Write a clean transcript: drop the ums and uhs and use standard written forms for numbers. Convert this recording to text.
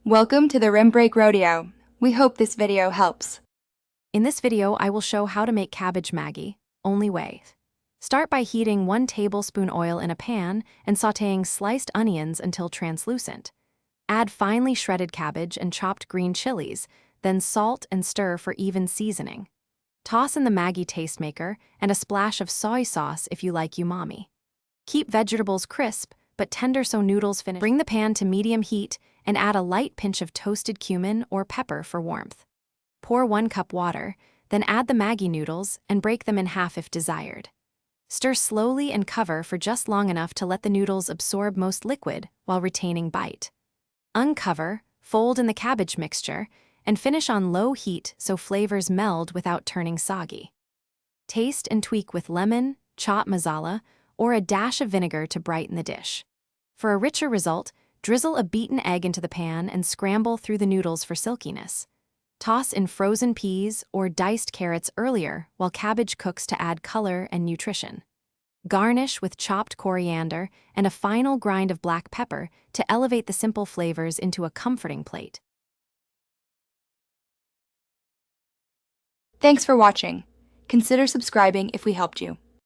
Welcome to the Rim Break Rodeo. We hope this video helps. In this video, I will show how to make cabbage Maggi, only way. Start by heating 1 tablespoon oil in a pan and sautéing sliced onions until translucent. Add finely shredded cabbage and chopped green chilies, then salt and stir for even seasoning. Toss in the Maggi tastemaker and a splash of soy sauce if you like umami. Keep vegetables crisp but tender so noodles finish. Bring the pan to medium heat and add a light pinch of toasted cumin or pepper for warmth. Pour 1 cup water, then add the Maggi noodles and break them in half if desired. Stir slowly and cover for just long enough to let the noodles absorb most liquid while retaining bite. Uncover, fold in the cabbage mixture, and finish on low heat so flavors meld without turning soggy. Taste and tweak with lemon, chaat masala, or a dash of vinegar to brighten the dish. For a richer result, drizzle a beaten egg into the pan and scramble through the noodles for silkiness. Toss in frozen peas or diced carrots earlier while cabbage cooks to add color and nutrition. Garnish with chopped coriander and a final grind of black pepper to elevate the simple flavors into a comforting plate. Thanks for watching. Consider subscribing if we helped you.